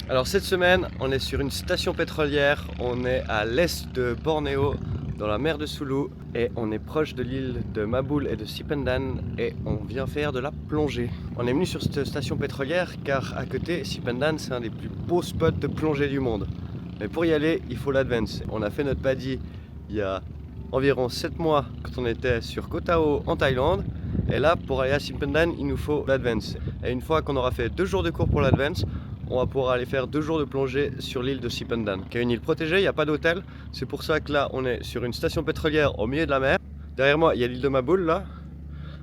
Alors cette semaine, on est sur une station pétrolière, on est à l'est de Bornéo, dans la mer de Sulu, et on est proche de l'île de Maboul et de Sipendan, et on vient faire de la plongée. On est venu sur cette station pétrolière car à côté, Sipendan, c'est un des plus beaux spots de plongée du monde. Mais pour y aller, il faut l'Advance. On a fait notre PADI il y a environ 7 mois quand on était sur Koh Tao en Thaïlande. Et là, pour aller à Sipendan, il nous faut l'Advance. Et une fois qu'on aura fait 2 jours de cours pour l'Advance, on va pouvoir aller faire 2 jours de plongée sur l'île de Sipendan, qui est une île protégée, il n'y a pas d'hôtel. C'est pour ça que là, on est sur une station pétrolière au milieu de la mer. Derrière moi, il y a l'île de Maboul, là,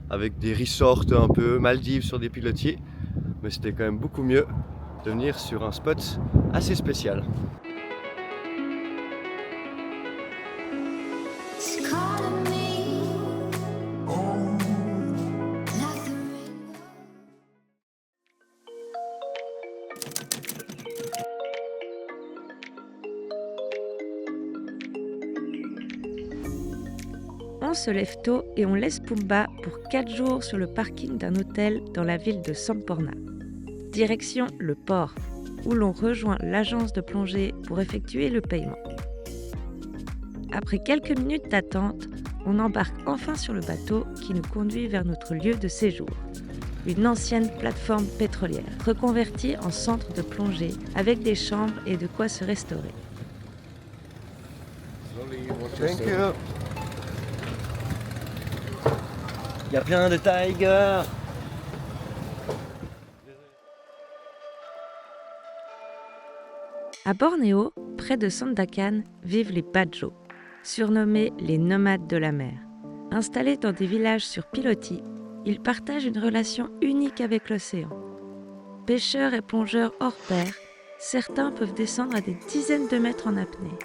avec des resorts un peu Maldives sur des pilotis. Mais c'était quand même beaucoup mieux de venir sur un spot assez spécial. On se lève tôt et on laisse Pumba pour 4 jours sur le parking d'un hôtel dans la ville de Semporna. Direction le port, où l'on rejoint l'agence de plongée pour effectuer le paiement. Après quelques minutes d'attente, on embarque enfin sur le bateau qui nous conduit vers notre lieu de séjour. Une ancienne plateforme pétrolière, reconvertie en centre de plongée avec des chambres et de quoi se restaurer. Thank you. Il y a plein de tigers. À Bornéo, près de Sandakan, vivent les Badjo, surnommés les nomades de la mer. Installés dans des villages sur pilotis, ils partagent une relation unique avec l'océan. Pêcheurs et plongeurs hors pair, certains peuvent descendre à des dizaines de mètres en apnée.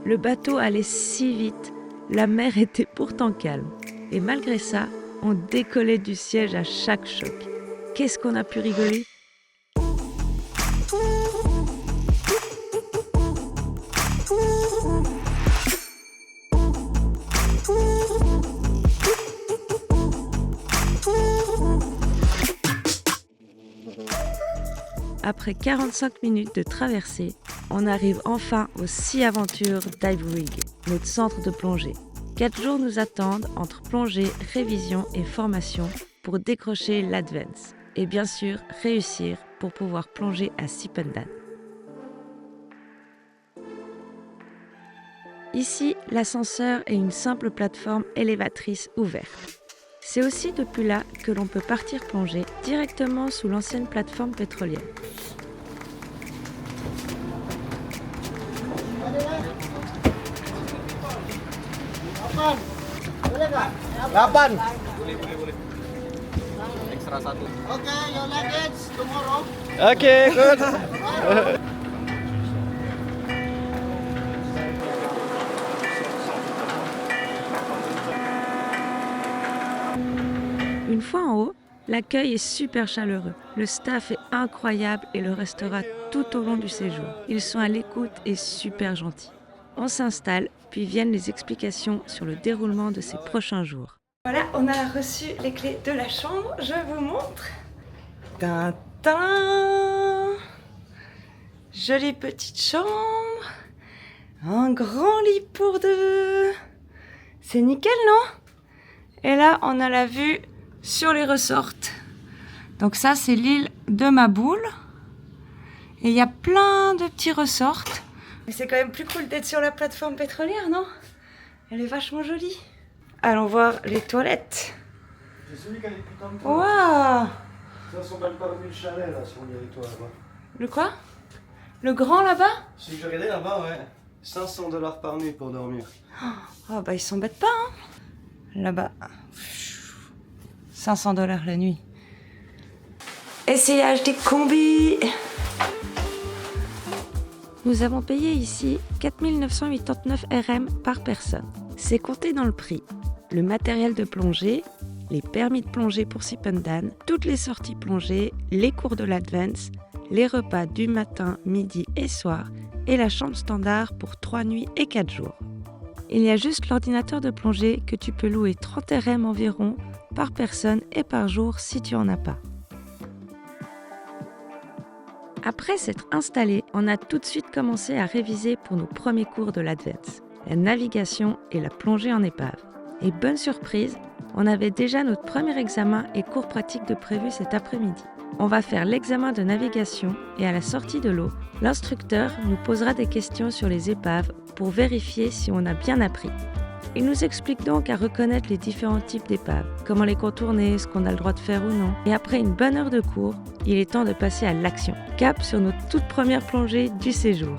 Le bateau allait si vite, la mer était pourtant calme. Et malgré ça, on décollait du siège à chaque choc. Qu'est-ce qu'on a pu rigoler ? Après 45 minutes de traversée, on arrive enfin au Sea Aventure Dive Rig, notre centre de plongée. 4 jours nous attendent entre plongée, révision et formation pour décrocher l'Advance. Et bien sûr, réussir pour pouvoir plonger à Sipendan. Ici, l'ascenseur est une simple plateforme élévatrice ouverte. C'est aussi depuis là que l'on peut partir plonger directement sous l'ancienne plateforme pétrolière. Kapan? Boleh. Extra 1. Okay, your luggage tomorrow. Ok, good. Une fois en haut, l'accueil est super chaleureux. Le staff est incroyable et le restera tout au long du séjour. Ils sont à l'écoute et super gentils. On s'installe, puis viennent les explications sur le déroulement de ces prochains jours. Voilà, on a reçu les clés de la chambre. Je vous montre. Tintin. Jolie petite chambre. Un grand lit pour deux. C'est nickel, non ? Et là, on a la vue sur les resorts. Donc ça, c'est l'île de Maboul. Et il y a plein de petits resorts. Mais c'est quand même plus cool d'être sur la plateforme pétrolière, non ? Elle est vachement jolie. Allons voir les toilettes. C'est celui qui a les putains de Waouh ! Ça, sont même pas remis le chalet, là, si on y allait toi là-bas. Le quoi ? Le grand là-bas ? Celui que j'ai regardé là-bas, ouais. 500 $ par nuit pour dormir. Oh bah ils s'embêtent pas, hein. Là-bas. 500 $ la nuit. Essayage des combis. Nous avons payé ici 4 989 RM par personne. C'est compté dans le prix. Le matériel de plongée, les permis de plongée pour Sipendan, toutes les sorties plongées, les cours de l'Advance, les repas du matin, midi et soir et la chambre standard pour 3 nuits et 4 jours. Il y a juste l'ordinateur de plongée que tu peux louer 30 RM environ par personne et par jour si tu en as pas. Après s'être installé, on a tout de suite commencé à réviser pour nos premiers cours de l'Advance, la navigation et la plongée en épave. Et bonne surprise, on avait déjà notre premier examen et cours pratique de prévu cet après-midi. On va faire l'examen de navigation et à la sortie de l'eau, l'instructeur nous posera des questions sur les épaves pour vérifier si on a bien appris. Il nous explique donc à reconnaître les différents types d'épaves, comment les contourner, ce qu'on a le droit de faire ou non. Et après une bonne heure de cours, il est temps de passer à l'action. Cap sur notre toute première plongée du séjour.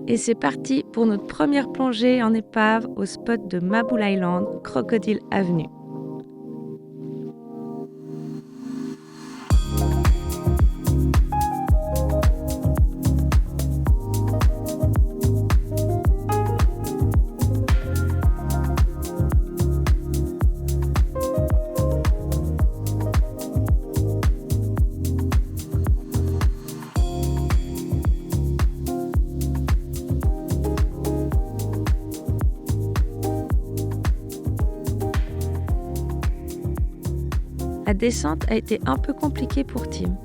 Et c'est parti pour notre première plongée en épave au spot de Maboul Island, Crocodile Avenue. La descente a été un peu compliquée pour Tim.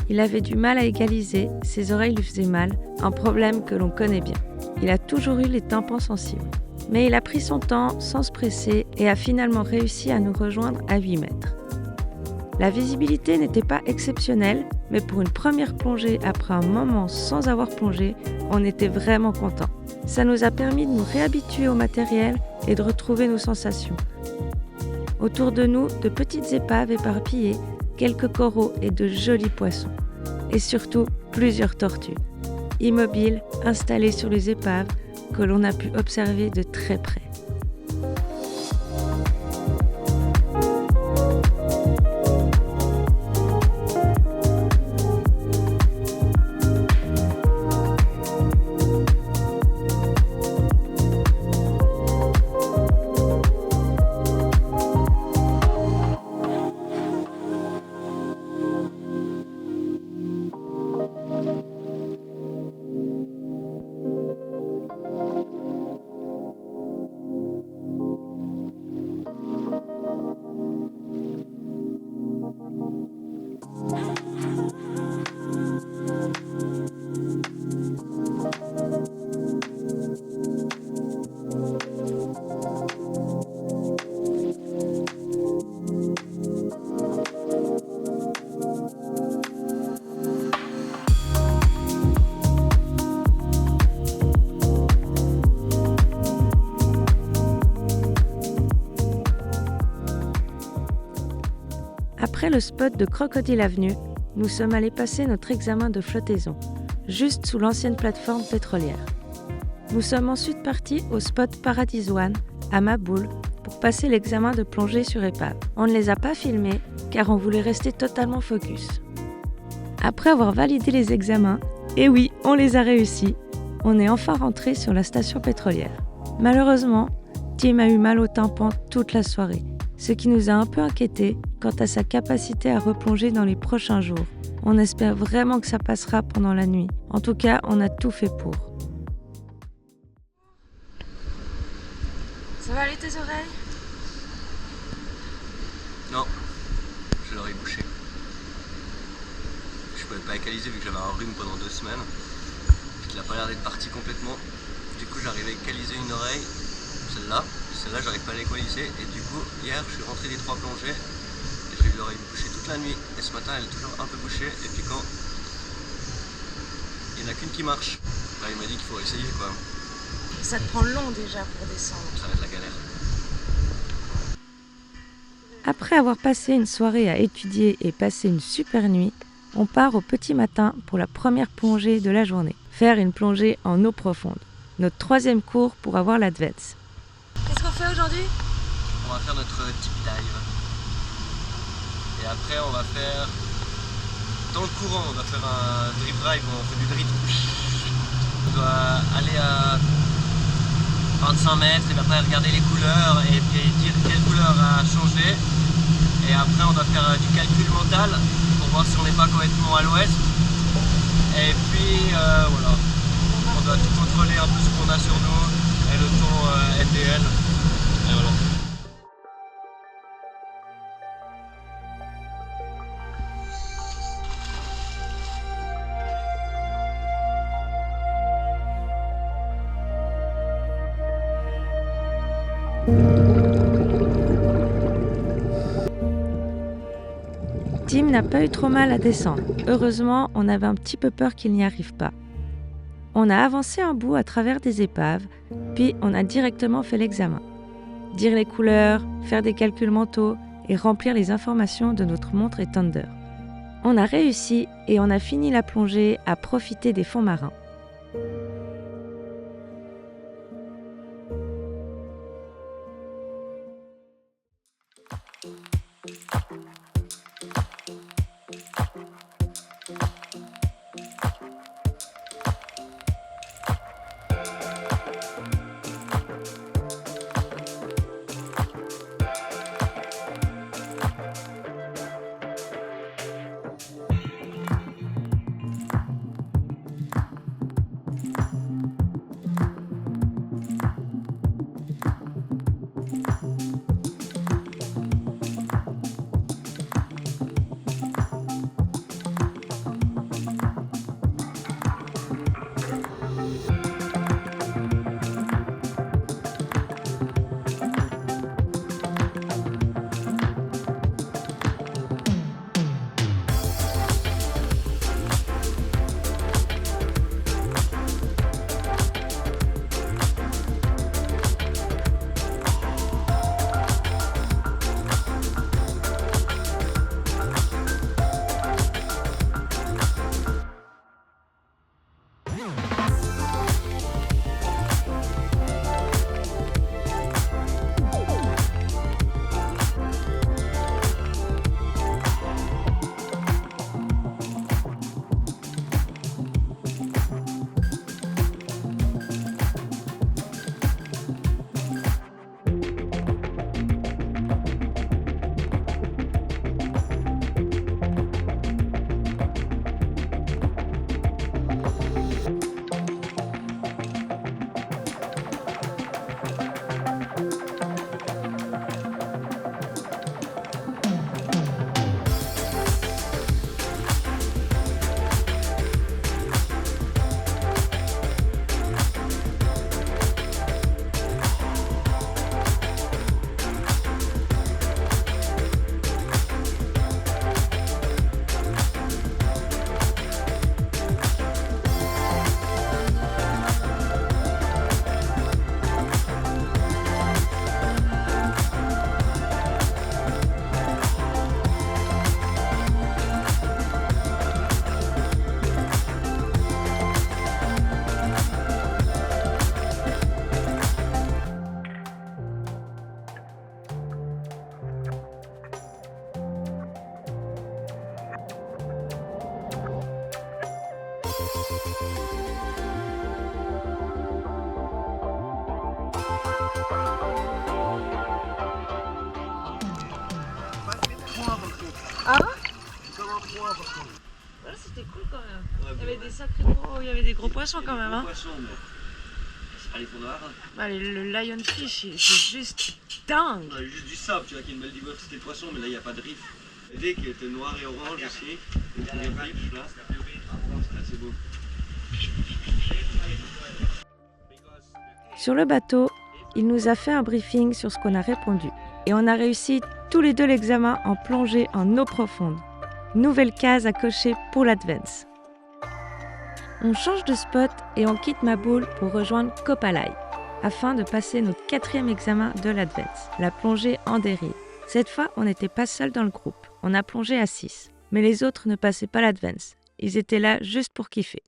Il avait du mal à égaliser, ses oreilles lui faisaient mal, un problème que l'on connaît bien. Il a toujours eu les tympans sensibles. Mais il a pris son temps sans se presser et a finalement réussi à nous rejoindre à 8 mètres. La visibilité n'était pas exceptionnelle, mais pour une première plongée après un moment sans avoir plongé, on était vraiment contents. Ça nous a permis de nous réhabituer au matériel et de retrouver nos sensations. Autour de nous, de petites épaves éparpillées, quelques coraux et de jolis poissons. Et surtout, plusieurs tortues, immobiles, installées sur les épaves, que l'on a pu observer de très près. Après le spot de Crocodile Avenue, nous sommes allés passer notre examen de flottaison, juste sous l'ancienne plateforme pétrolière. Nous sommes ensuite partis au spot Paradise One, à Maboul, pour passer l'examen de plongée sur épave. On ne les a pas filmés, car on voulait rester totalement focus. Après avoir validé les examens, et oui, on les a réussis, on est enfin rentré sur la station pétrolière. Malheureusement, Tim a eu mal au tympan toute la soirée, ce qui nous a un peu inquiétés quant à sa capacité à replonger dans les prochains jours. On espère vraiment que ça passera pendant la nuit. En tout cas, on a tout fait pour. Ça va aller tes oreilles? Non, j'ai l'oreille bouchée. Je pouvais pas égaliser vu que j'avais un rhume pendant 2 semaines. Il n'a pas l'air d'être parti complètement. Du coup, j'arrive à égaliser une oreille, celle-là j'arrive pas à l'équaliser. Et du coup, hier je suis rentré des 3 plongées et j'ai eu l'oreille bouchée toute la nuit. Et ce matin elle est toujours un peu bouchée. Et puis quand il n'y en a qu'une qui marche, là il m'a dit qu'il faut essayer quoi. Ça te prend long déjà pour descendre. Ça va être la galère. Après avoir passé une soirée à étudier et passé une super nuit, on part au petit matin pour la première plongée de la journée. Faire une plongée en eau profonde. Notre 3e cours pour avoir l'Advance. Qu'est-ce qu'on fait aujourd'hui? On va faire notre deep dive. Et après on va faire, dans le courant, on va faire un drip drive où on fait du drift. 25 mètres et après regarder les couleurs et puis dire quelle couleur a changé. Et après on doit faire du calcul mental pour voir si on n'est pas complètement à l'ouest. Et puis voilà, on doit tout contrôler un peu ce qu'on a sur nous et le ton NDL. Et voilà. Tim n'a pas eu trop mal à descendre. Heureusement, on avait un petit peu peur qu'il n'y arrive pas. On a avancé un bout à travers des épaves, puis on a directement fait l'examen. Dire les couleurs, faire des calculs mentaux et remplir les informations de notre montre et Thunder. On a réussi et on a fini la plongée à profiter des fonds marins. Ah ouais, c'était cool quand même. Il y avait des sacrés gros, il y avait des gros poissons quand même. Hein. C'est pas les fonds noirs. Bah, le lionfish, c'est juste dingue. On a juste du sable, tu vois, qu'il y a une belle diversité de poissons, mais là il n'y a pas de riff. Le dé qui était noir et orange aussi, et puis un riff là, c'est beau. Sur le bateau, il nous a fait un briefing sur ce qu'on a répondu. Et on a réussi tous les deux l'examen en plongée en eau profonde. Nouvelle case à cocher pour l'Advance. On change de spot et on quitte Maboul pour rejoindre Kopalai, afin de passer notre 4e examen de l'Advance, la plongée en dérive. Cette fois, on n'était pas seul dans le groupe, on a plongé à 6. Mais les autres ne passaient pas l'Advance, ils étaient là juste pour kiffer.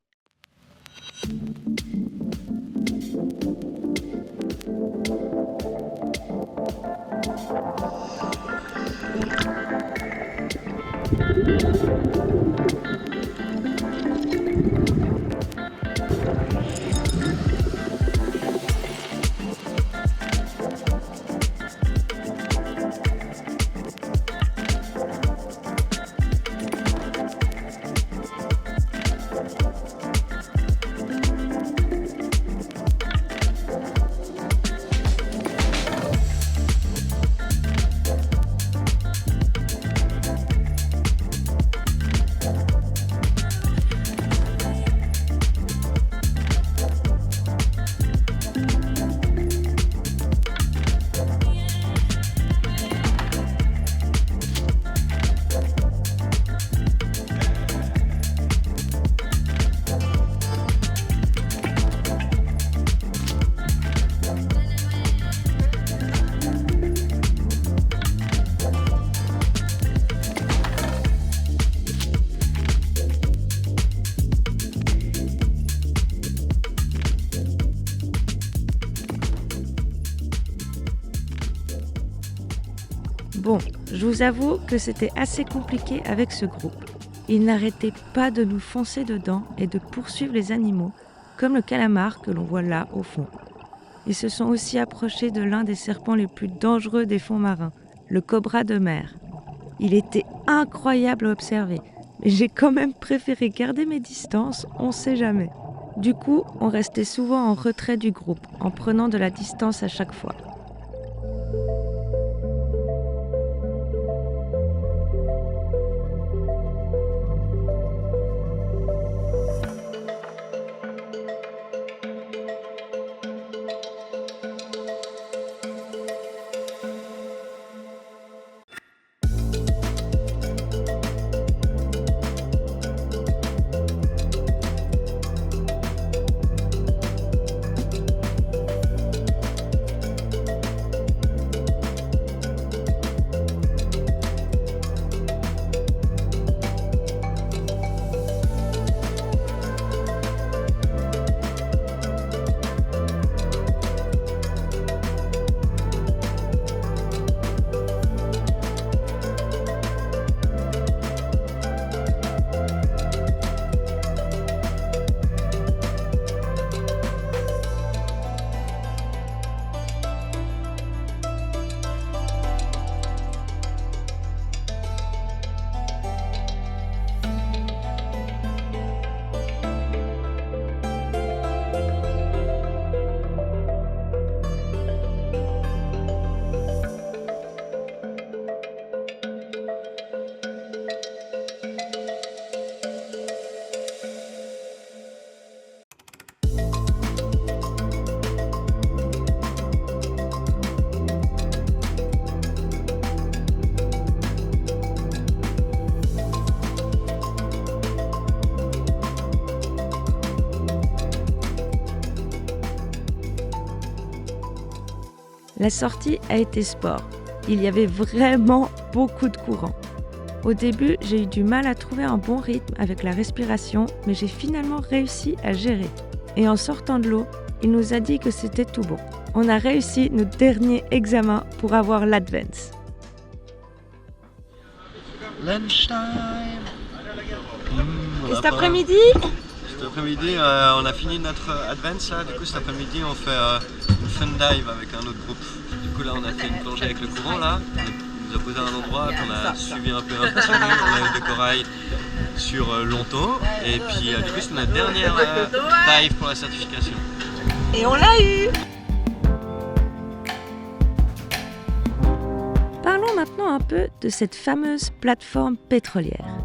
Bon, je vous avoue que c'était assez compliqué avec ce groupe. Ils n'arrêtaient pas de nous foncer dedans et de poursuivre les animaux, comme le calamar que l'on voit là au fond. Ils se sont aussi approchés de l'un des serpents les plus dangereux des fonds marins, le cobra de mer. Il était incroyable à observer, mais j'ai quand même préféré garder mes distances, on sait jamais. Du coup, on restait souvent en retrait du groupe, en prenant de la distance à chaque fois. La sortie a été sport. Il y avait vraiment beaucoup de courant. Au début, j'ai eu du mal à trouver un bon rythme avec la respiration, mais j'ai finalement réussi à gérer. Et en sortant de l'eau, il nous a dit que c'était tout bon. On a réussi notre dernier examen pour avoir l'Advance. Lunchtime. Et cet après-midi? Cet après-midi, on a fini notre Advance là. Du coup, cet après-midi, on fait une fun dive avec un autre groupe. Du coup, là, on a fait une plongée avec le courant là. On nous a posé à un endroit qu'on a suivi un peu un petit mur de corail sur Lonto. Et puis, du coup, c'est notre dernière dive pour la certification. Et on l'a eu! Parlons maintenant un peu de cette fameuse plateforme pétrolière.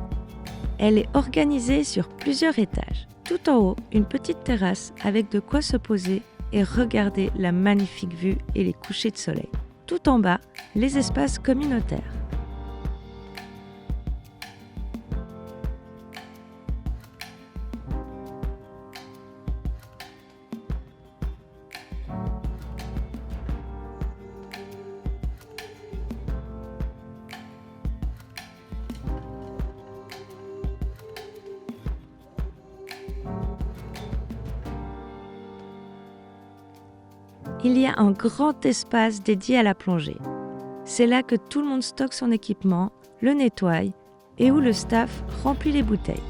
Elle est organisée sur plusieurs étages. Tout en haut, une petite terrasse avec de quoi se poser et regarder la magnifique vue et les couchers de soleil. Tout en bas, les espaces communautaires. Il y a un grand espace dédié à la plongée. C'est là que tout le monde stocke son équipement, le nettoie et où le staff remplit les bouteilles.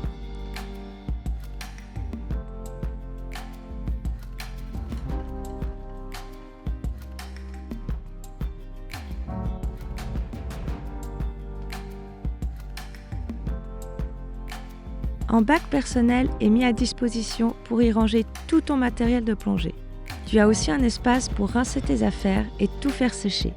Un bac personnel est mis à disposition pour y ranger tout ton matériel de plongée. Tu as aussi un espace pour rincer tes affaires et tout faire sécher.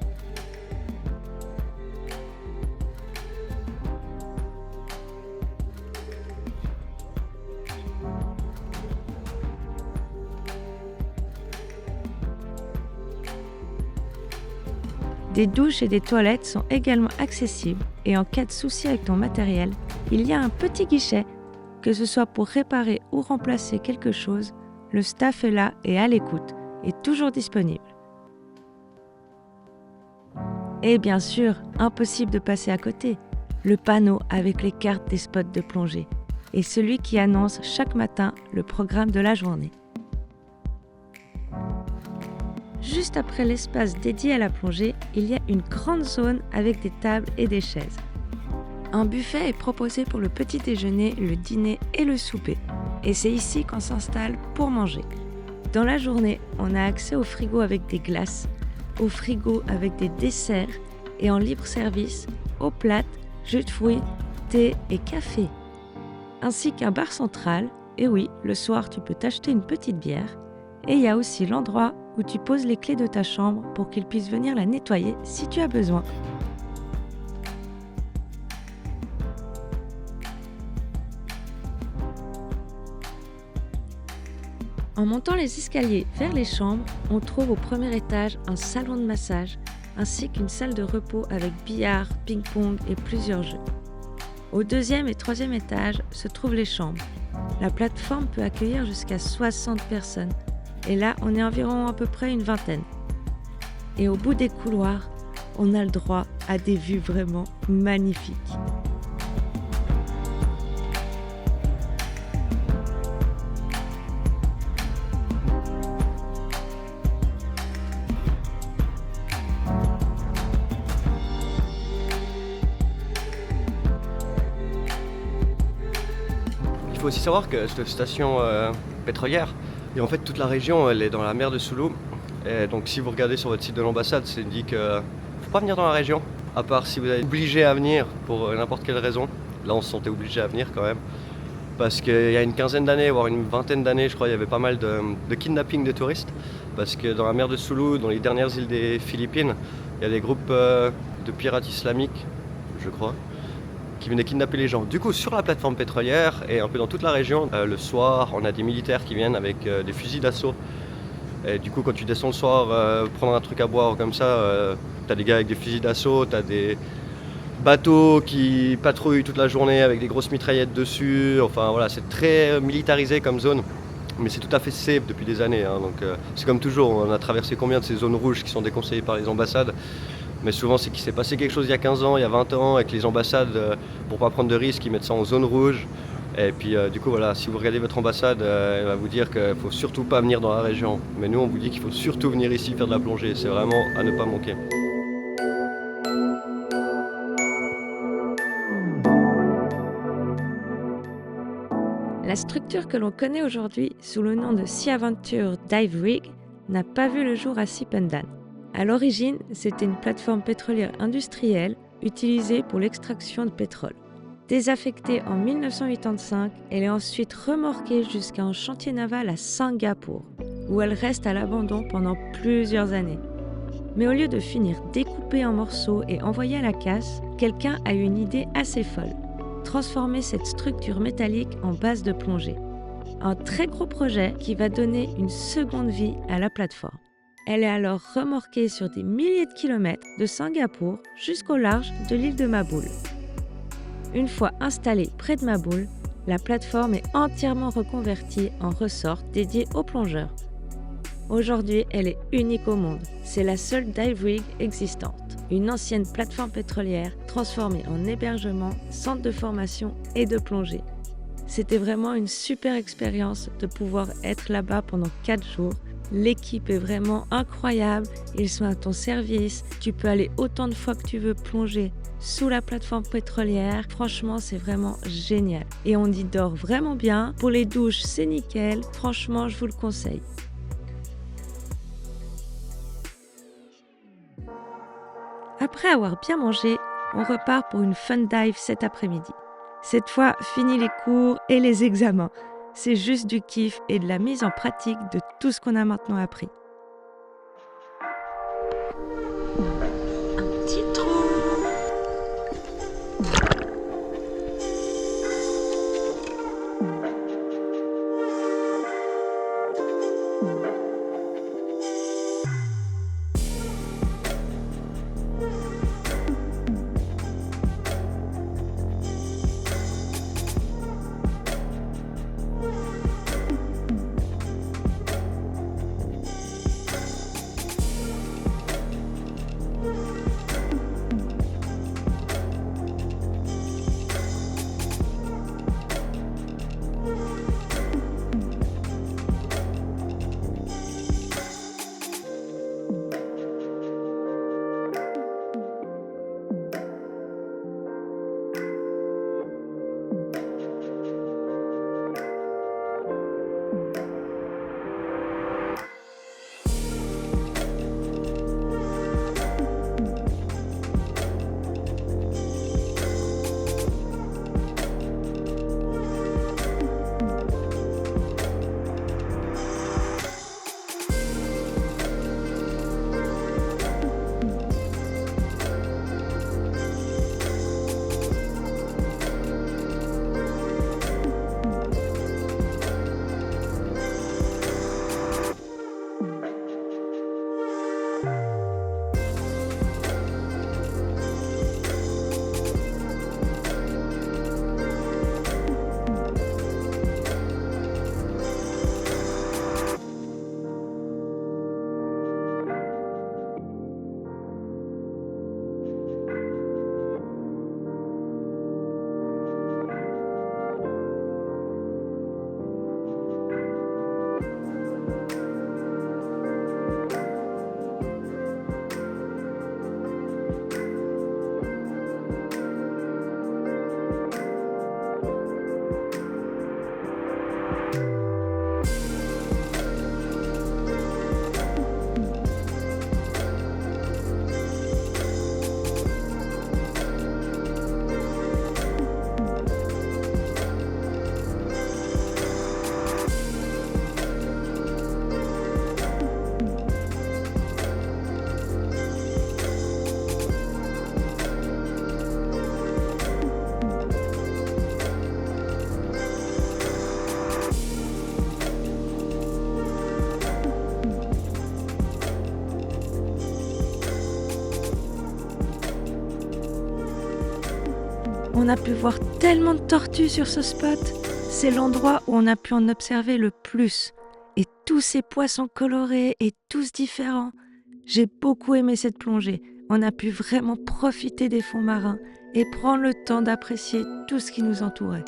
Des douches et des toilettes sont également accessibles et en cas de souci avec ton matériel, il y a un petit guichet. Que ce soit pour réparer ou remplacer quelque chose, le staff est là et à l'écoute, et toujours disponible. Et bien sûr, impossible de passer à côté, le panneau avec les cartes des spots de plongée et celui qui annonce chaque matin le programme de la journée. Juste après l'espace dédié à la plongée, il y a une grande zone avec des tables et des chaises. Un buffet est proposé pour le petit déjeuner, le dîner et le souper. Et c'est ici qu'on s'installe pour manger. Dans la journée, on a accès au frigo avec des glaces, au frigo avec des desserts et en libre service, aux plates, jus de fruits, thé et café. Ainsi qu'un bar central, et oui, le soir tu peux t'acheter une petite bière. Et il y a aussi l'endroit où tu poses les clés de ta chambre pour qu'ils puissent venir la nettoyer si tu as besoin. En montant les escaliers vers les chambres, on trouve au premier étage un salon de massage ainsi qu'une salle de repos avec billard, ping-pong et plusieurs jeux. Au deuxième et troisième étage se trouvent les chambres. La plateforme peut accueillir jusqu'à 60 personnes et là on est environ à peu près une vingtaine. Et au bout des couloirs, on a le droit à des vues vraiment magnifiques. Il faut aussi savoir que cette station pétrolière, et en fait toute la région elle est dans la mer de Sulu. Et donc si vous regardez sur votre site de l'ambassade, c'est dit qu'il ne faut pas venir dans la région, à part si vous êtes obligé à venir pour n'importe quelle raison. Là on se sentait obligé à venir quand même. Parce qu'il y a une quinzaine d'années, voire une vingtaine d'années, je crois, il y avait pas mal de kidnapping de touristes. Parce que dans la mer de Sulu, dans les dernières îles des Philippines, il y a des groupes de pirates islamiques, je crois, qui venaient kidnapper les gens. Du coup, sur la plateforme pétrolière et un peu dans toute la région, le soir, on a des militaires qui viennent avec des fusils d'assaut. Et du coup, quand tu descends le soir, prendre un truc à boire comme ça, t'as des gars avec des fusils d'assaut, t'as des bateaux qui patrouillent toute la journée avec des grosses mitraillettes dessus. Enfin voilà, c'est très militarisé comme zone. Mais c'est tout à fait safe depuis des années. Donc c'est comme toujours, on a traversé combien de ces zones rouges qui sont déconseillées par les ambassades. Mais souvent c'est qu'il s'est passé quelque chose il y a 15 ans, il y a 20 ans, et que les ambassades, pour pas prendre de risques, ils mettent ça en zone rouge. Et puis du coup voilà, si vous regardez votre ambassade, elle va vous dire qu'il ne faut surtout pas venir dans la région. Mais nous on vous dit qu'il faut surtout venir ici faire de la plongée, c'est vraiment à ne pas manquer. La structure que l'on connaît aujourd'hui sous le nom de Sea Aventure Dive Rig n'a pas vu le jour à Sipendan. À l'origine, c'était une plateforme pétrolière industrielle utilisée pour l'extraction de pétrole. Désaffectée en 1985, elle est ensuite remorquée jusqu'à un chantier naval à Singapour, où elle reste à l'abandon pendant plusieurs années. Mais au lieu de finir découpée en morceaux et envoyée à la casse, quelqu'un a eu une idée assez folle. Transformer cette structure métallique en base de plongée. Un très gros projet qui va donner une seconde vie à la plateforme. Elle est alors remorquée sur des milliers de kilomètres de Singapour jusqu'au large de l'île de Maboul. Une fois installée près de Maboul, la plateforme est entièrement reconvertie en ressort dédié aux plongeurs. Aujourd'hui, elle est unique au monde. C'est la seule dive rig existante. Une ancienne plateforme pétrolière transformée en hébergement, centre de formation et de plongée. C'était vraiment une super expérience de pouvoir être là-bas pendant 4 jours. L'équipe est vraiment incroyable, ils sont à ton service, tu peux aller autant de fois que tu veux plonger sous la plateforme pétrolière. Franchement, c'est vraiment génial. Et on y dort vraiment bien. Pour les douches, c'est nickel. Franchement, je vous le conseille. Après avoir bien mangé, on repart pour une fun dive cet après-midi. Cette fois, fini les cours et les examens. C'est juste du kiff et de la mise en pratique de tout ce qu'on a maintenant appris. Un petit trou. On a pu voir tellement de tortues sur ce spot. C'est l'endroit où on a pu en observer le plus. Et tous ces poissons colorés et tous différents. J'ai beaucoup aimé cette plongée. On a pu vraiment profiter des fonds marins et prendre le temps d'apprécier tout ce qui nous entourait.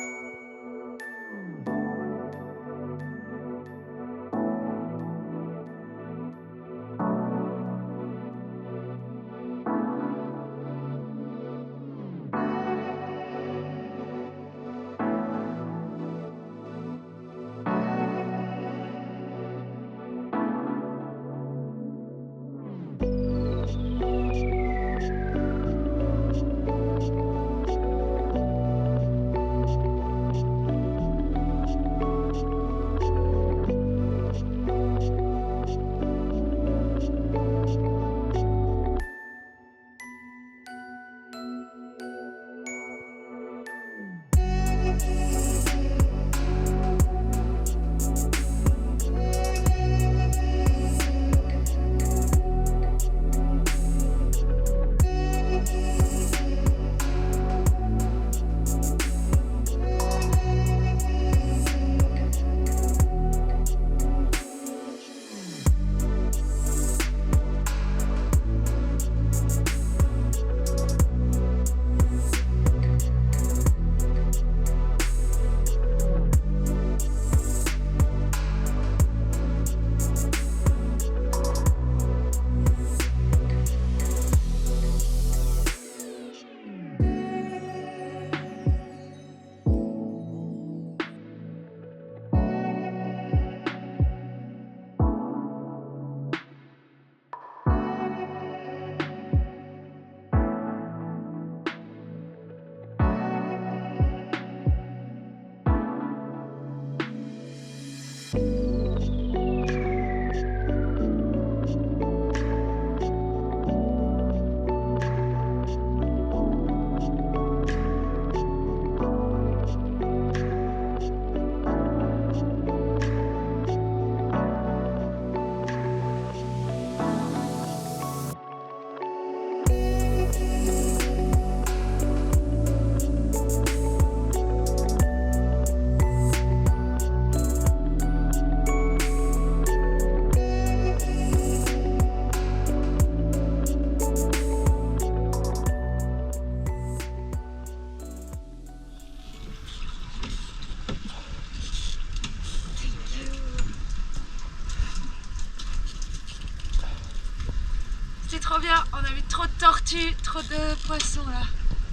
C'était trop bien, on a vu trop de tortues, trop de poissons là.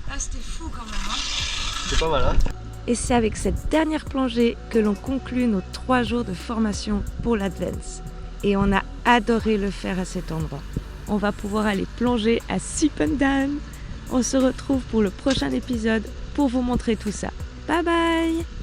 Là c'était fou quand même. Hein. C'est pas mal, hein? Et c'est avec cette dernière plongée que l'on conclut nos 3 jours de formation pour l'Advance. Et on a adoré le faire à cet endroit. On va pouvoir aller plonger à Sipendan. On se retrouve pour le prochain épisode pour vous montrer tout ça. Bye bye!